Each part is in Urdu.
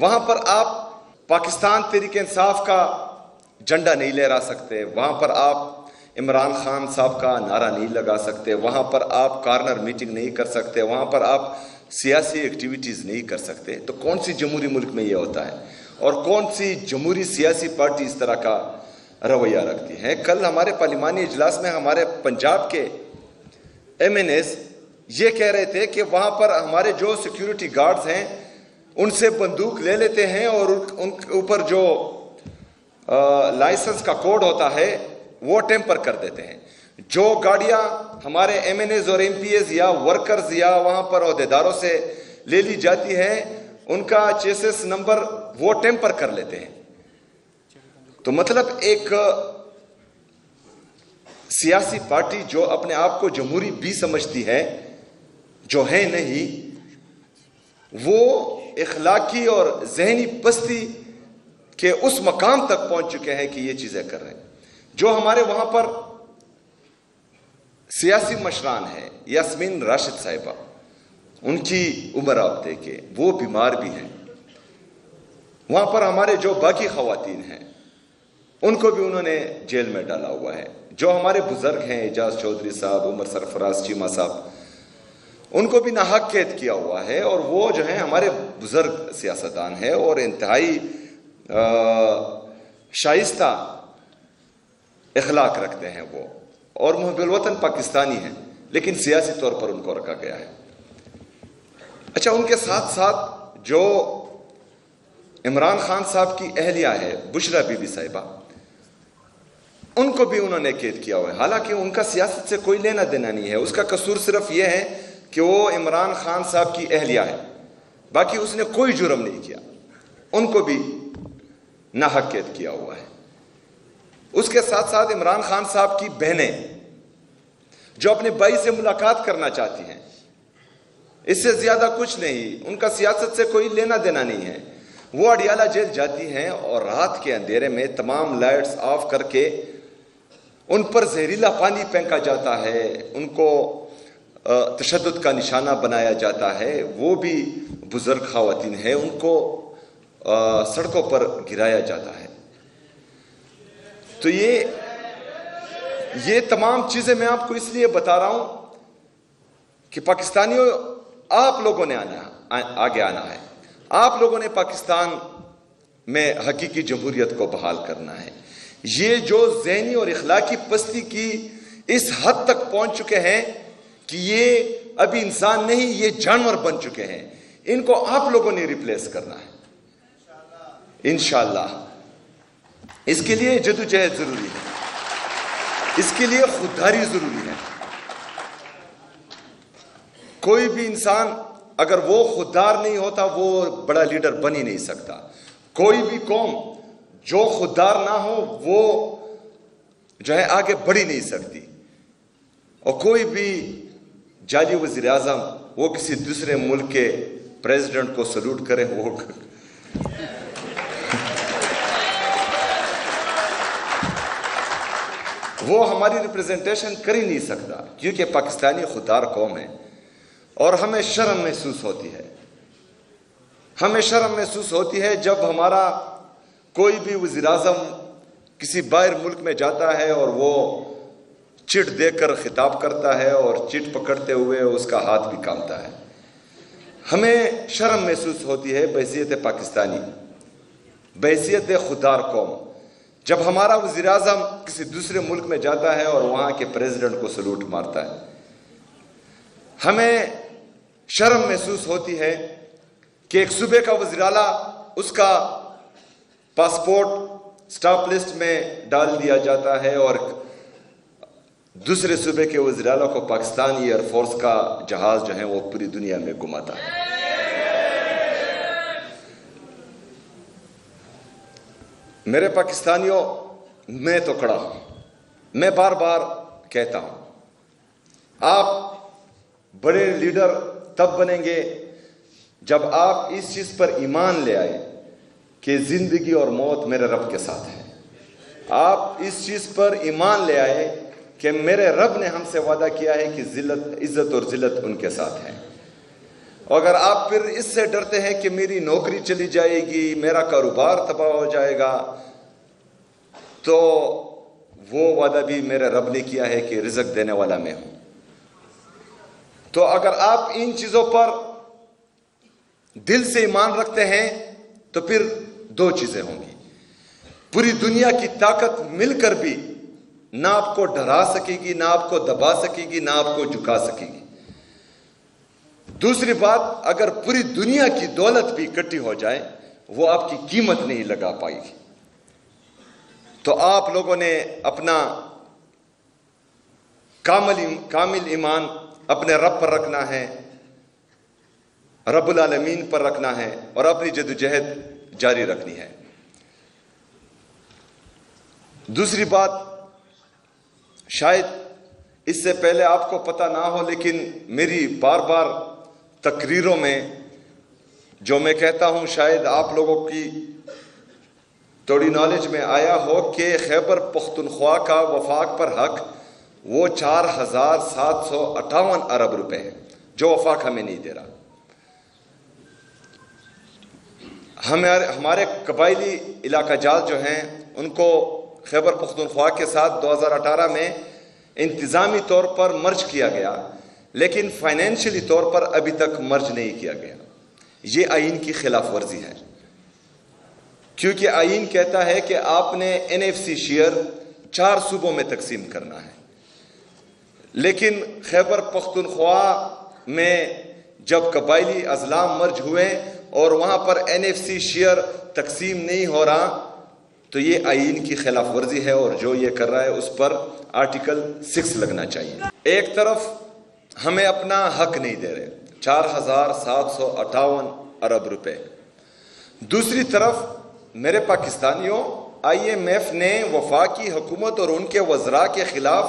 وہاں پر آپ پاکستان تحریک انصاف کا جھنڈا نہیں لہرا سکتے، وہاں پر آپ عمران خان صاحب کا نعرہ نہیں لگا سکتے، وہاں پر آپ کارنر میٹنگ نہیں کر سکتے، وہاں پر آپ سیاسی ایکٹیویٹیز نہیں کر سکتے، تو کون سی جمہوری ملک میں یہ ہوتا ہے؟ اور کون سی جمہوری سیاسی پارٹی اس طرح کا رویہ رکھتی ہے؟ کل ہمارے پارلیمانی اجلاس میں ہمارے پنجاب کے ایم این ایز یہ کہہ رہے تھے کہ وہاں پر ہمارے جو سیکیورٹی گارڈز ہیں ان سے بندوق لے لیتے ہیں اور ان کے اوپر جو لائسنس کا کوڈ ہوتا ہے وہ ٹیمپر کر دیتے ہیں۔ جو گاڑیاں ہمارے ایم این ایز اور ایم پی ایز یا ورکرز یا وہاں پر عہدیداروں سے لے لی جاتی ہے ان کا چیسس نمبر وہ ٹیمپر کر لیتے ہیں۔ تو مطلب ایک سیاسی پارٹی جو اپنے آپ کو جمہوری بھی سمجھتی ہے، جو ہے نہیں، وہ اخلاقی اور ذہنی پستی کے اس مقام تک پہنچ چکے ہیں کہ یہ چیزیں کر رہے ہیں۔ جو ہمارے وہاں پر سیاسی مشران ہیں، یاسمین راشد صاحبہ، ان کی عمر آپ دیکھیں، وہ بیمار بھی ہیں۔ وہاں پر ہمارے جو باقی خواتین ہیں ان کو بھی انہوں نے جیل میں ڈالا ہوا ہے۔ جو ہمارے بزرگ ہیں، اعجاز چودھری صاحب، عمر سرفراز چیمہ صاحب، ان کو بھی ناحق قید کیا ہوا ہے، اور وہ جو ہیں ہمارے بزرگ سیاستدان ہیں اور انتہائی شائستہ اخلاق رکھتے ہیں وہ، اور محب الوطن پاکستانی ہیں، لیکن سیاسی طور پر ان کو رکھا گیا ہے۔ اچھا، ان کے ساتھ ساتھ جو عمران خان صاحب کی اہلیہ ہے بشرا بی بی صاحبہ، ان کو بھی انہوں نے قید کیا ہوا ہے، حالانکہ ان کا سیاست سے کوئی لینا دینا نہیں ہے۔ اس کا قصور صرف یہ ہے کہ وہ عمران خان صاحب کی اہلیہ ہے، باقی اس نے کوئی جرم نہیں کیا، ان کو بھی ناحق قید کیا ہوا ہے۔ اس کے ساتھ ساتھ عمران خان صاحب کی بہنیں جو اپنے بھائی سے ملاقات کرنا چاہتی ہیں، اس سے زیادہ کچھ نہیں، ان کا سیاست سے کوئی لینا دینا نہیں ہے، وہ اڈیالہ جیل جاتی ہیں اور رات کے اندھیرے میں تمام لائٹس آف کر کے ان پر زہریلا پانی پھینکا جاتا ہے، ان کو تشدد کا نشانہ بنایا جاتا ہے۔ وہ بھی بزرگ خواتین ہیں، ان کو سڑکوں پر گرایا جاتا ہے۔ تو یہ تمام چیزیں میں آپ کو اس لیے بتا رہا ہوں کہ پاکستانیوں، آپ لوگوں نے آگے آنا ہے، آپ لوگوں نے پاکستان میں حقیقی جمہوریت کو بحال کرنا ہے۔ یہ جو ذہنی اور اخلاقی پستی کی اس حد تک پہنچ چکے ہیں کہ یہ ابھی انسان نہیں، یہ جانور بن چکے ہیں، ان کو آپ لوگوں نے ریپلیس کرنا ہے انشاءاللہ۔ اس کے لیے جدوجہد ضروری ہے، اس کے لیے خودداری ضروری ہے۔ کوئی بھی انسان اگر وہ خوددار نہیں ہوتا وہ بڑا لیڈر بن ہی نہیں سکتا۔ کوئی بھی قوم جو خوددار نہ ہو وہ جو ہے آگے بڑھ ہی نہیں سکتی، اور کوئی بھی جعلی وزیر اعظم وہ کسی دوسرے ملک کے پریزیڈنٹ کو سلوٹ کرے، وہ ہماری ریپریزنٹیشن کر ہی نہیں سکتا، کیونکہ پاکستانی خوددار قوم ہے۔ اور ہمیں شرم محسوس ہوتی ہے، ہمیں شرم محسوس ہوتی ہے جب ہمارا کوئی بھی وزیر اعظم کسی باہر ملک میں جاتا ہے اور وہ چٹ دے کر خطاب کرتا ہے اور چٹ پکڑتے ہوئے اس کا ہاتھ بھی کانپتا ہے۔ ہمیں شرم محسوس ہوتی ہے بحیثیت پاکستانی، بحیثیت خوددار قوم، جب ہمارا وزیر اعظم کسی دوسرے ملک میں جاتا ہے اور وہاں کے پریزیڈنٹ کو سلوٹ مارتا ہے۔ ہمیں شرم محسوس ہوتی ہے کہ ایک صوبے کا وزیر اعلیٰ، اس کا پاسپورٹ سٹاپ لسٹ میں ڈال دیا جاتا ہے اور دوسرے صوبے کے وزیر اعلیٰ کو پاکستانی ایئر فورس کا جہاز جو ہے وہ پوری دنیا میں گھماتا ہے۔ میرے پاکستانیوں، میں تو کھڑا ہوں، میں بار بار کہتا ہوں، آپ بڑے لیڈر تب بنیں گے جب آپ اس چیز پر ایمان لے آئے کہ زندگی اور موت میرے رب کے ساتھ ہے۔ آپ اس چیز پر ایمان لے آئے کہ میرے رب نے ہم سے وعدہ کیا ہے کہ عزت اور ذلت ان کے ساتھ ہے۔ اگر آپ پھر اس سے ڈرتے ہیں کہ میری نوکری چلی جائے گی، میرا کاروبار تباہ ہو جائے گا، تو وہ وعدہ بھی میرے رب نے کیا ہے کہ رزق دینے والا میں ہوں۔ تو اگر آپ ان چیزوں پر دل سے ایمان رکھتے ہیں تو پھر دو چیزیں ہوں گی، پوری دنیا کی طاقت مل کر بھی نہ آپ کو ڈرا سکے گی، نہ آپ کو دبا سکے گی، نہ آپ کو جھکا سکے گی۔ دوسری بات، اگر پوری دنیا کی دولت بھی اکٹھی ہو جائے وہ آپ کی قیمت نہیں لگا پائے گی۔ تو آپ لوگوں نے اپنا کامل ایمان اپنے رب پر رکھنا ہے، رب العالمین پر رکھنا ہے، اور اپنی جدوجہد جاری رکھنی ہے۔ دوسری بات، شاید اس سے پہلے آپ کو پتہ نہ ہو، لیکن میری بار بار تقریروں میں جو میں کہتا ہوں شاید آپ لوگوں کی تھوڑی نالج میں آیا ہو کہ خیبر پختونخوا کا وفاق پر حق وہ 4758 ارب روپے ہیں جو وفاق ہمیں نہیں دے رہا۔ ہمارے قبائلی علاقہ جات جو ہیں ان کو خیبر پختونخوا کے ساتھ 2018 میں انتظامی طور پر مرج کیا گیا، لیکن فائنینشلی طور پر ابھی تک مرج نہیں کیا گیا۔ یہ آئین کی خلاف ورزی ہے، کیونکہ آئین کہتا ہے کہ آپ نے NFC شیئر 4 صوبوں میں تقسیم کرنا ہے، لیکن خیبر پختونخوا میں جب قبائلی اضلاع مرج ہوئے اور وہاں پر NFC شیئر تقسیم نہیں ہو رہا، تو یہ آئین کی خلاف ورزی ہے، اور جو یہ کر رہا ہے اس پر آرٹیکل 6 لگنا چاہیے۔ ایک طرف ہمیں اپنا حق نہیں دے رہے 4758 ارب روپے، دوسری طرف میرے پاکستانیوں IMF نے وفاقی حکومت اور ان کے وزراء کے خلاف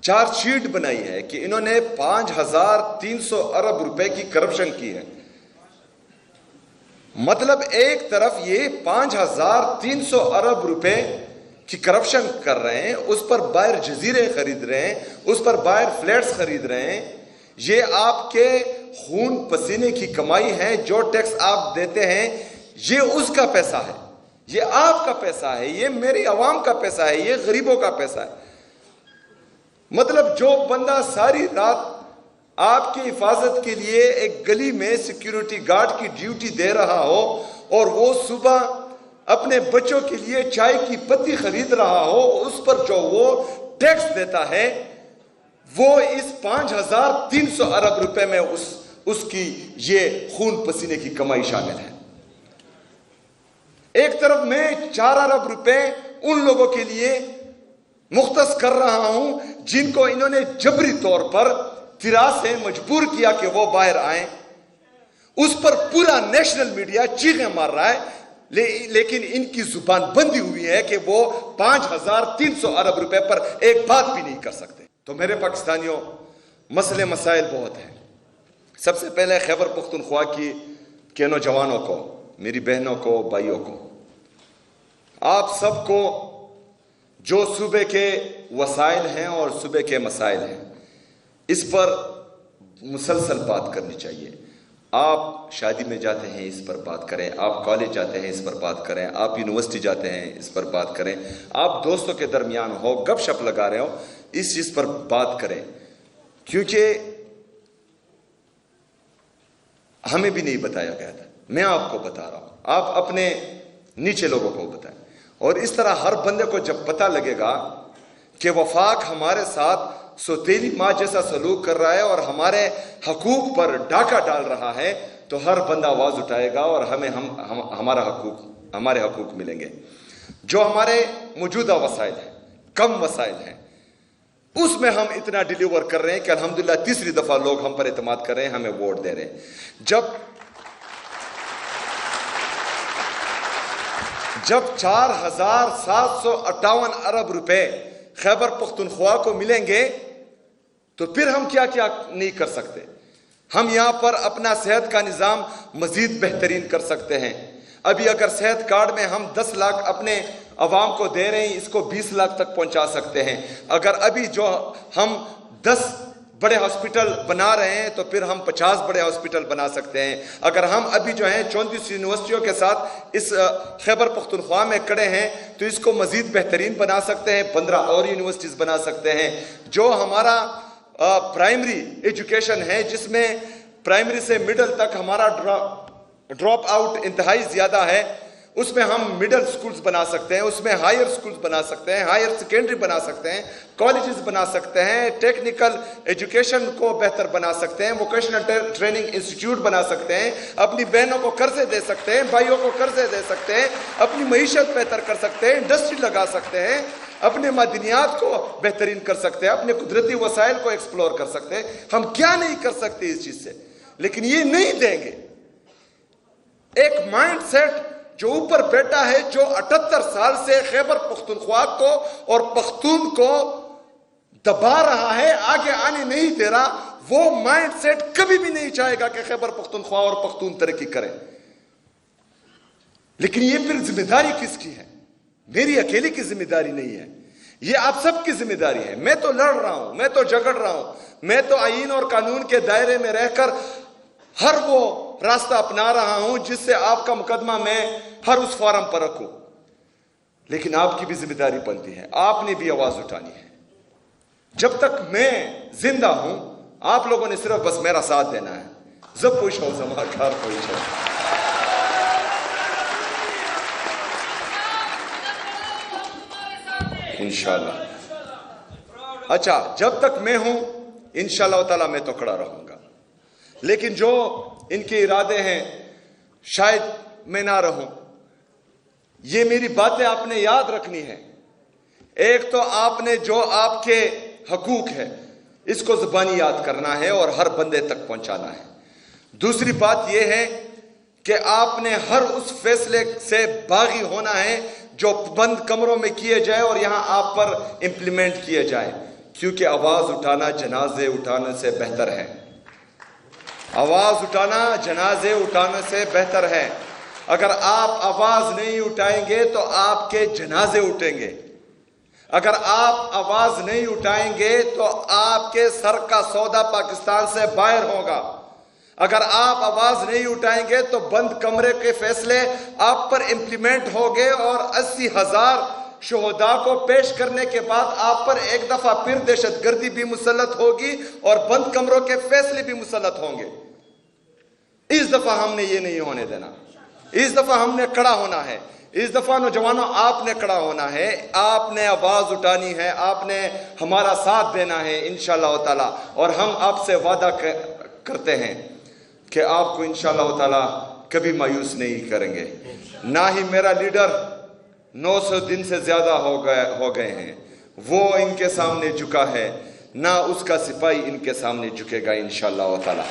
چارج شیٹ بنائی ہے کہ انہوں نے 5300 ارب روپے کی کرپشن کی ہے۔ مطلب ایک طرف یہ 5300 ارب روپے کی کرپشن کر رہے ہیں، اس پر باہر جزیرے خرید رہے ہیں، اس پر باہر فلیٹس خرید رہے ہیں۔ یہ آپ کے خون پسینے کی کمائی ہے، جو ٹیکس آپ دیتے ہیں یہ اس کا پیسہ ہے، یہ آپ کا پیسہ ہے، یہ میری عوام کا پیسہ ہے، یہ غریبوں کا پیسہ ہے۔ مطلب جو بندہ ساری رات آپ کی حفاظت کے لیے ایک گلی میں سیکیورٹی گارڈ کی ڈیوٹی دے رہا ہو، اور وہ صبح اپنے بچوں کے لیے چائے کی پتی خرید رہا ہو، اس پر جو وہ ٹیکس دیتا ہے وہ اس 5300 ارب روپے میں اس کی یہ خون پسینے کی کمائی شامل ہے۔ ایک طرف میں 4 ارب روپے ان لوگوں کے لیے مختص کر رہا ہوں جن کو انہوں نے جبری طور پر طرح سے مجبور کیا کہ وہ باہر آئیں، اس پر پورا نیشنل میڈیا چیخیں مار رہا ہے، لیکن ان کی زبان بندی ہوئی ہے کہ وہ 5300 ارب روپے پر ایک بات بھی نہیں کر سکتے۔ تو میرے پاکستانیوں، مسئلے مسائل بہت ہیں۔ سب سے پہلے خیبر پختونخوا کے نوجوانوں کو، میری بہنوں کو، بھائیوں کو، آپ سب کو جو صوبے کے وسائل ہیں اور صوبے کے مسائل ہیں اس پر مسلسل بات کرنی چاہیے۔ آپ شادی میں جاتے ہیں اس پر بات کریں، آپ کالج جاتے ہیں اس پر بات کریں، آپ یونیورسٹی جاتے ہیں اس پر بات کریں، آپ دوستوں کے درمیان ہو، گپ شپ لگا رہے ہو، اس چیز پر بات کریں، کیونکہ ہمیں بھی نہیں بتایا گیا تھا، میں آپ کو بتا رہا ہوں، آپ اپنے نیچے لوگوں کو بتائیں۔ اور اس طرح ہر بندے کو جب پتہ لگے گا کہ وفاق ہمارے ساتھ سوتیلی ماں جیسا سلوک کر رہا ہے اور ہمارے حقوق پر ڈاکہ ڈال رہا ہے، تو ہر بندہ آواز اٹھائے گا اور ہمارے حقوق ملیں گے۔ جو ہمارے موجودہ وسائل ہیں، کم وسائل ہیں، اس میں ہم اتنا ڈیلیور کر رہے ہیں کہ الحمدللہ تیسری دفعہ لوگ ہم پر اعتماد کر رہے ہیں، ہمیں ووٹ دے رہے ہیں۔ جب 4758 ارب روپے خیبر پختونخوا کو ملیں گے تو پھر ہم کیا کیا نہیں کر سکتے۔ ہم یہاں پر اپنا صحت کا نظام مزید بہترین کر سکتے ہیں۔ ابھی اگر صحت کارڈ میں ہم 10 لاکھ اپنے عوام کو دے رہے ہیں، اس کو 20 لاکھ تک پہنچا سکتے ہیں۔ اگر ابھی جو ہم 10 بڑے ہاسپٹل بنا رہے ہیں تو پھر ہم 50 بڑے ہاسپٹل بنا سکتے ہیں. اگر ہم ابھی جو ہیں 34 یونیورسٹیوں کے ساتھ اس خیبر پختونخوا میں کھڑے ہیں تو اس کو مزید بہترین بنا سکتے ہیں, 15 اور یونیورسٹیز بنا سکتے ہیں. جو ہمارا پرائمری ایجوکیشن ہے, جس میں پرائمری سے مڈل تک ہمارا ڈراپ آؤٹ انتہائی زیادہ ہے, اس میں ہم مڈل سکولز بنا سکتے ہیں, اس میں ہائر سکولز بنا سکتے ہیں, ہائر سیکنڈری بنا سکتے ہیں, کالجز بنا سکتے ہیں, ٹیکنیکل ایجوکیشن کو بہتر بنا سکتے ہیں, ووکیشنل ٹریننگ انسٹیٹیوٹ بنا سکتے ہیں, اپنی بہنوں کو قرضے دے سکتے ہیں, بھائیوں کو قرضے دے سکتے ہیں, اپنی معیشت بہتر کر سکتے ہیں, انڈسٹری لگا سکتے ہیں, اپنے معدنیات کو بہترین کر سکتے ہیں, اپنے قدرتی وسائل کو ایکسپلور کر سکتے ہیں. ہم کیا نہیں کر سکتے اس چیز سے, لیکن یہ نہیں دیں گے. ایک مائنڈ سیٹ جو اوپر بیٹھا ہے, جو 78 سال سے خیبر پختونخوا کو اور پختون کو دبا رہا ہے, آگے آنے نہیں دے رہا, وہ مائنڈ سیٹ کبھی بھی نہیں چاہے گا کہ خیبر پختونخوا اور پختون ترقی کرے. لیکن یہ پھر ذمہ داری کس کی ہے؟ میری اکیلی کی ذمہ داری نہیں ہے, یہ آپ سب کی ذمہ داری ہے. میں تو لڑ رہا ہوں, میں تو جھگڑ رہا ہوں, میں تو آئین اور قانون کے دائرے میں رہ کر ہر وہ راستہ اپنا رہا ہوں جس سے آپ کا مقدمہ میں ہر اس فارم پر رکھوں. لیکن آپ کی بھی ذمہ داری بنتی ہے, آپ نے بھی آواز اٹھانی ہے. جب تک میں زندہ ہوں آپ لوگوں نے صرف بس میرا ساتھ دینا ہے. زب پوش ہو زمان کار پوش ہو. انشاءاللہ. اچھا, جب تک میں ہوں انشاءاللہ تعالی میں تو کھڑا رہوں گا. لیکن جو ان کے ارادے ہیں شاید میں نہ رہوں. یہ میری باتیں آپ نے یاد رکھنی ہے. ایک تو آپ نے جو آپ کے حقوق ہے اس کو زبانی یاد کرنا ہے اور ہر بندے تک پہنچانا ہے. دوسری بات یہ ہے کہ آپ نے ہر اس فیصلے سے باغی ہونا ہے جو بند کمروں میں کیے جائے اور یہاں آپ پر امپلیمنٹ کیے جائے, کیونکہ آواز اٹھانا جنازے اٹھانے سے بہتر ہے. آواز اٹھانا جنازے اٹھانے سے بہتر ہے. اگر آپ آواز نہیں اٹھائیں گے تو آپ کے جنازے اٹھیں گے. اگر آپ آواز نہیں اٹھائیں گے تو آپ کے سر کا سودا پاکستان سے باہر ہوگا. اگر آپ آواز نہیں اٹھائیں گے تو بند کمرے کے فیصلے آپ پر امپلیمنٹ ہوگے اور 80,000 شہداء کو پیش کرنے کے بعد آپ پر ایک دفعہ پھر دہشت گردی بھی مسلط ہوگی اور بند کمروں کے فیصلے بھی مسلط ہوں گے. اس دفعہ ہم نے یہ نہیں ہونے دینا. اس دفعہ ہم نے کھڑا ہونا ہے. اس دفعہ نوجوانوں آپ نے کھڑا ہونا ہے, آپ نے آواز اٹھانی ہے, آپ نے ہمارا ساتھ دینا ہے انشاءاللہ تعالی. اور ہم آپ سے وعدہ کرتے ہیں کہ آپ کو انشاءاللہ تعالی کبھی مایوس نہیں کریں گے. نہ ہی میرا لیڈر 900 دن سے زیادہ ہو گئے ہیں, وہ ان کے سامنے جھکا ہے, نہ اس کا سپاہی ان کے سامنے جھکے گا انشاءاللہ تعالی.